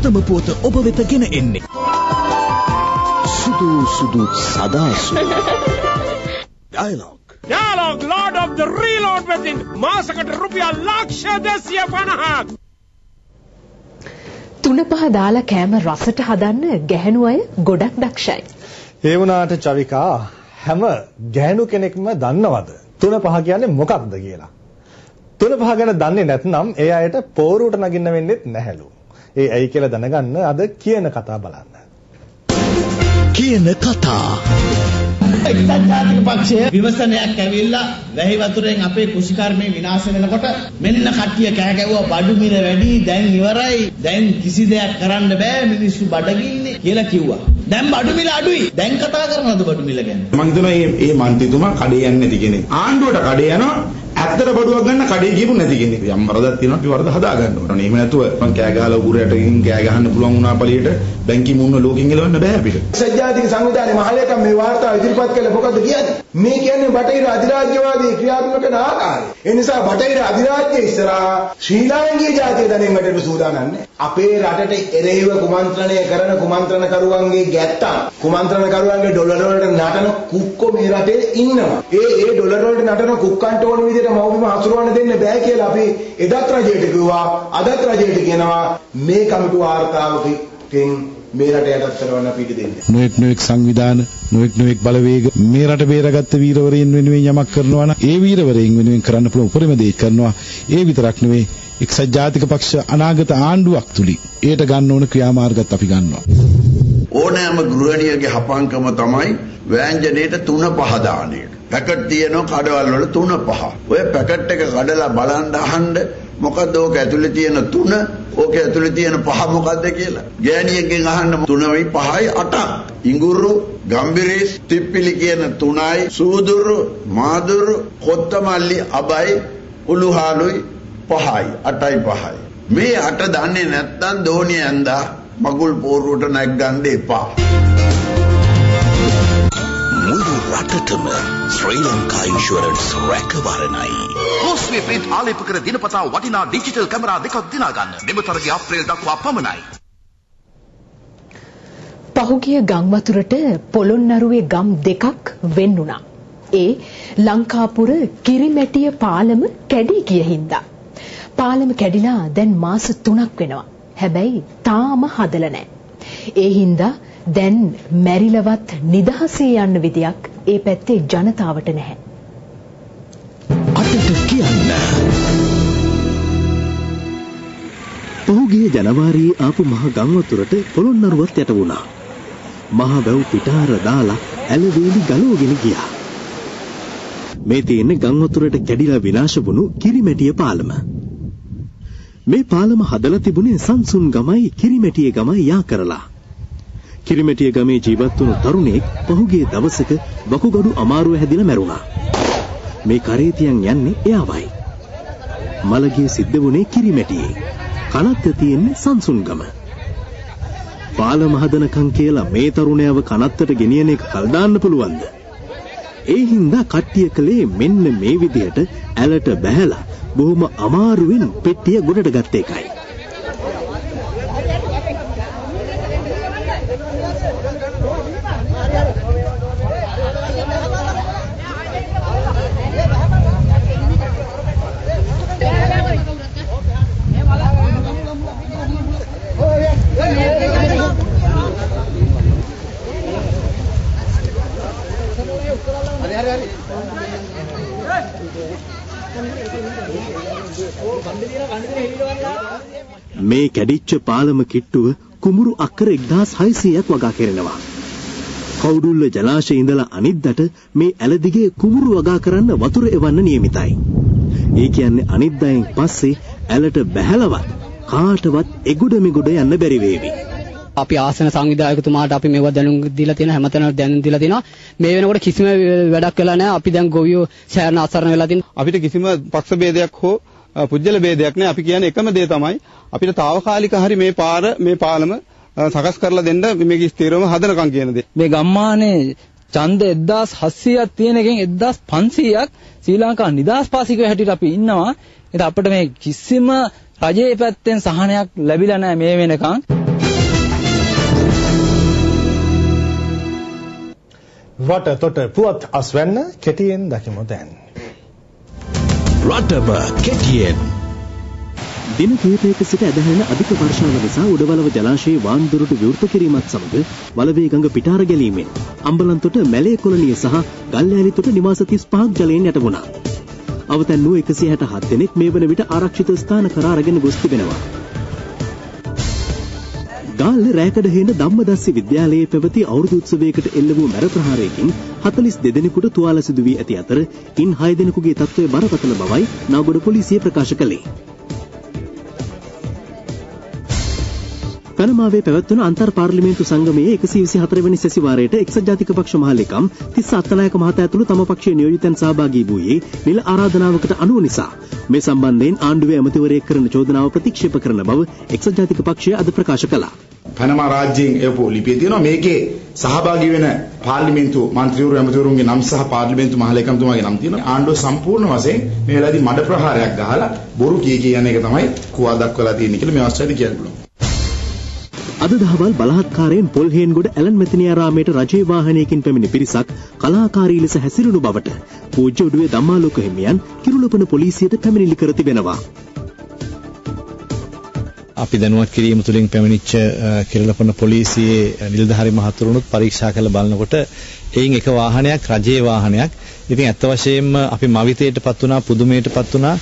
උත්තම පුවත ඔබ වෙත ගෙන එන්නේ. සුදු සුදු සදා සුදු. Dialogue Lord of the Reload within මාසකට රුපියල් ලක්ෂ 250ක්. තුන පහ දාලා කෑම රසට හදන්න ගැහණු අය ගොඩක් දක්ෂයි. ඒ වුණාට චවිකා හැම ගැහණු කෙනෙක්ම දන්නවද තුන පහ කියන්නේ මොකක්ද කියලා? තුන පහ ගැන දන්නේ නැත්නම් ඒ අයට පෝරුවට නගින්න වෙන්නේ නැහැලු. ඒ ඇයි කියලා දැනගන්න අද කියන කතා බලන්න. කියන කතා. එක්සත් ජාතික පක්ෂය විවසනයක් ඇවිල්ලා වැහි වතුරෙන් අපේ කෘෂිකර්මය විනාශ වෙනකොට මෙන්න කට්ටිය කෑ ගැවුවා බඩු මිල වැඩි දැන් ඉවරයි දැන් කිසි දෙයක් කරන්න බෑ මිනිස්සු බඩගින්නේ කියලා කිව්වා. දැන් බඩු මිල අඩුයි. දැන් කතා කරනවද බඩු මිල ගැන? මම හිතනවා මේ මන්ත්‍රීතුමා කඩේ යන්නේ නැති කෙනෙක්. ආණ්ඩුවට කඩේ යනවා ඇත්තට බඩුවක් ගන්න කඩේ ගියපු නැති කෙනෙක්. යම් වරදක් තියෙනවා අපි වරද හදා ගන්න ඕනේ. එහෙම නැතුව මං කෑ ගහලා උගුරයට ගිහින් කෑ ගහන්න පුළුවන් වුණා පළියට බැංකි මුන්න ලෝකෙන් එලවන්න බෑ අපිට. සජ්ජාතික සංවිධානයේ මහලේකම් මේ වාර්තාව ඉදිරිපත් කළේ මොකද්ද කියන්නේ? මේ කියන්නේ බටහිර අධිරාජ්‍යවාදී ක්‍රියාත්මක කරන ආකාරය. ඒ නිසා බටහිර අධිරාජ්‍ය ඉස්සරහා ශ්‍රී ලාංකීය ජාතිය දැනෙන් වැටෙන්න සූදානම් නැහැ. අපේ රටට එරෙහිව කුමන්ත්‍රණය කරන කුමන්ත්‍රණකරුවන්ගේ ගැත්තම් කුමන්ත්‍රණකරුවන්ගේ ඩොලර් වලට නටන කුක්කෝ මේ රටේ ඉන්නවා. ඒ ඩොලර් වලට නටන කුක්කන්ට ඕන විදිහට මව්බිම හසුරවන්න දෙන්න බෑ කියලා අපි එදත් රජයට කිව්වා. අදත් රජයට කියනවා මේ කමිටු වාර්තාවකින් මේ රට යටත් කරවන්න පිට දෙන්න. නොඑක් සංවිධාන නොඑක් බලවේග මේ රට බේරගත්ත වීරවරයන් වෙනුවෙන් යමක් කරනවා නම් ඒ වීරවරයන් වෙනුවෙන් කරන්න පුළුවන් උපරිම දේ කරනවා. ඒ විතරක් නෙවෙයි එක්සත් ජාතික පක්ෂ අනාගත ආණ්ඩුවක් තුලින් ඒට ගන්න ඕන ක්‍රියාමාර්ගත් අපි ගන්නවා. ඕනෑම ගෘහණියගේ හපංකම තමයි වෑංජනයේට 3-5 දාන එක. පැකට් තියෙනවා කඩවල වල 3-5. ඔය පැකට් එක කඩලා බලන්න අහන්න මොකද්ද ඕක ඇතුලේ තියෙන 3 ඕකේ ඇතුලේ තියෙන 5 මොකද්ද කියලා. ගෑණියෙක්ගෙන් අහන්න 3යි 5යි 8ක්. ඉඟුරු, ගම්බිරිස්, තිප්පිලි කියන 3යි, සූදුරු, මාදුරු, කොත්තමල්ලි, අබයි, උළුහාලුයි 5යි 8යි 5යි. මේ 8 දන්නේ නැත්නම් දෝනිය ඇඳා මගුල් පෝරුවට නැග්ගන්න එපා. මුළු රටටම ශ්‍රී ලංකා ඉන්ෂුරන්ස් රැකවරණයි. හෝස්වේ ප්‍රින්ට් ආලේප කර දිනපතා වටිනා ඩිජිටල් කැමරා දෙකක් දිනා ගන්න. මෙම තරගය අප්‍රේල් දක්වා පමණයි. පහුගිය ගම්වතුරට පොළොන්නරුවේ ගම් දෙකක් වෙන් වුණා. ඒ ලංකාපුර කිරිමැටිය පාලම කැඩී ගිය හින්දා. පාලම කැඩිලා දැන් මාස 3ක් වෙනවා. හැබැයි තාම හදලා නැහැ. ඒ හින්දා දැන් මැරිලවත් නිදහසේ යන්න විදියක් ඒ පැත්තේ ජනතාවට නැහැ. අදට කියන්න. පහුගිය ජනවාරියේ ආපු මහ ගම්වතුරට පොළොන්නරුවත් යට වුණා. මහ වැව් පිටාර දාලා ඇලවේලි ගලවගෙන ගියා. මේ තියෙන්නේ ගම්වතුරට කැඩිලා විනාශ වුණු කිරිමැටිය පාලම. මේ පාලම හදලා තිබුණේ සංසුන් ගමයි කිරිමැටිය ගමයි යා කරලා. කිරිමැටිය ගමේ ජීවත් වුණු තරුණයෙක් පහුගිය දවසක වකුගඩු අමාරුව හැදිලා මැරුණා. මේ කරේතියන් යන්නේ එයාවයි. මලගිය සිද්ධ වුණේ කිරිමැටියේ. කනත්ත තියෙන්නේ සංසුන් ගම. පාලම හදනකම් කියලා මේ තරුණයව කනත්තට ගෙනියන එක කල් දාන්න පුළුවන්ද? ඒ හින්දා කට්ටිය කලේ මෙන්න මේ විදිහට ඇලට බැහැලා බොහොම අමාරුවෙන් පෙට්ටිය ගොඩට ගත්ත එකයි. මේ කැඩිච්ච පාලම කිට්ටුව කුඹුරු අක්කර 1600ක් වගා කෙරෙනවා. කවුඩුල්ල ජලාශයේ ඉඳලා අනිද්දට මේ ඇලදිගේ කුඹුරු වගා කරන්න වතුර එවන්න නියමිතයි. ඒ කියන්නේ අනිද්දායෙන් පස්සේ ඇලට බැහැලවත් කාටවත් එගොඩ මෙගොඩ යන්න බැරි වේවි. අපි ආසන සංවිධායකතුමාට අපි මේව දැනුම් දීලා තියෙනවා හැමතැනම දැනුම් දීලා තියෙනවා. මේ වෙනකොට කිසිම වැඩක් වෙලා නැහැ. අපි දැන් ගොවියෝ සෑහෙන අසරණ වෙලා තියෙනවා. අපිට කිසිම පක්ෂ ભેදයක් හෝ පුජ්‍යල ભેදයක් නැහැ. අපි කියන්නේ එකම දේ තමයි අපිට තාවකාලික හරි මේ පාලම සකස් කරලා දෙන්න මේක ස්ථිරවම හදනකම් කියන දේ. මේ ගම්මානේ ඡන්ද 1700ක් තියෙන එකෙන් 1500ක් ශ්‍රී ලංකා නිදහස් පාසිකව හැටියට අපි ඉන්නවා. ඒත් අපිට මේ කිසිම රජයේ පැත්තෙන් සහනයක් ලැබිලා නැහැ මේ වෙනකන්. වටතොට පුවත් අස්වැන්න කෙටියෙන් දකිමු දැන්. රටම කෙටියෙන්. දින කිහිපයක සිට ඇදහෙන අධික වර්ෂාව නිසා උඩවලව ජලාශයේ වාන්දුරට විවෘත කිරීමත් සමග වලවේ ගඟ පිටාර ගැලීමෙන් අම්බලන්තොට මැලේ කොලනිය සහ ගල්ලෑලිතොට නිවාස 35ක් ජලයෙන් යට වුණා. අවතැන් වූ 167 දෙනෙක් මේ වන විට ආරක්ෂිත ස්ථාන කරා අරගෙන ගොස් තිබෙනවා. ගාල්ල රෑකඩ හේන ධම්මදස්සි විද්‍යාලයේ පැවති අවුරුදු උත්සවයකට එල්ල වූ මැර ප්‍රහාරයකින් 42 දෙනෙකුට තුවාල සිදු වී ඇති අතර ඉන් 6 දෙනෙකුගේ තත්ත්වය බරපතල බවයි නාගොඩ පොලිසිය ප්‍රකාශ කළේ. පනමාවේ පැවැත්වුණු අන්තර් පාර්ලිමේන්තු සංගමයේ 124 වෙනි සැසිවාරයට එක්සත් ජාතික පක්ෂ මහලේකම් තිස්ස අත්තනායක මහතා ඇතුළු තම පක්ෂයේ නියෝජිතයන් සහභාගී වූයේ නිල ආරාධනාවකට අනුව නිසා මේ සම්බන්ධයෙන් ආණ්ඩුවේ ඇමතිවරයෙක් කරන චෝදනාව ප්‍රතික්ෂේප කරන බව එක්සත් ජාතික පක්ෂය අද ප්‍රකාශ කළා. පනමා රාජ්‍යයෙන් එවපු ලිපිය තියෙනවා මේකේ සහභාගී වෙන පාර්ලිමේන්තු මන්ත්‍රීවරු ඇමතිවරුන්ගේ නම් සහ පාර්ලිමේන්තු මහලේකම්තුමාගේ නම් තියෙනවා. ආණ්ඩුව සම්පූර්ණ වශයෙන් මේ වෙලාවේදී මඩ ප්‍රහාරයක් ගහලා බොරු කියන එක තමයි කුවා දක්වලා තියෙන්නේ කියලා මේ අවස්ථාවේදී කියන්න පුළුවන්. අද දහවල් බලහත්කාරයෙන් පොල්හේන්ගොඩ ඇලන් මෙතනියාරාමයට රජයේ වාහනයකින් පැමිණි පිරිසක් කලාකාරී ලෙස හැසිරුණු බවට පූජ්‍ය උඩුවේ ධම්මාලෝක හිමියන් කිරුළපන පොලිසියට පැමිණිලි කර තිබෙනවා. අපි දැනුවත් කිරීම තුළින් පැමිණිච්ච කිරුළපන පොලිසියේ නිලධාරි මහතුරුණුත් පරීක්ෂා කරලා බලනකොට එයින් එක වාහනයක් රජයේ වාහනයක්. ඉතින් ඇත්ත වශයෙන්ම අපි මවිතයටපත් වුණා පුදුමයටපත් වුණා.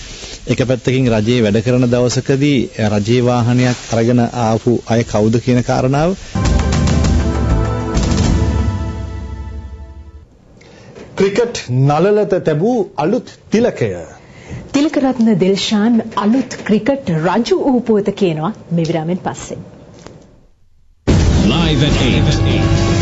එක පැත්තකින් රජයේ වැඩ කරන දවසකදී රජයේ වාහනයක් අරගෙන ආපු අය කවුද කියන කාරණාව ක්‍රිකට් නළලත තැබූ අලුත් තිලකය තිලකරත්න දිල්ෂාන් අලුත් ක්‍රිකට් රජු වූ පුවත කියනවා මේ විරාමෙන් පස්සේ. Live at 8.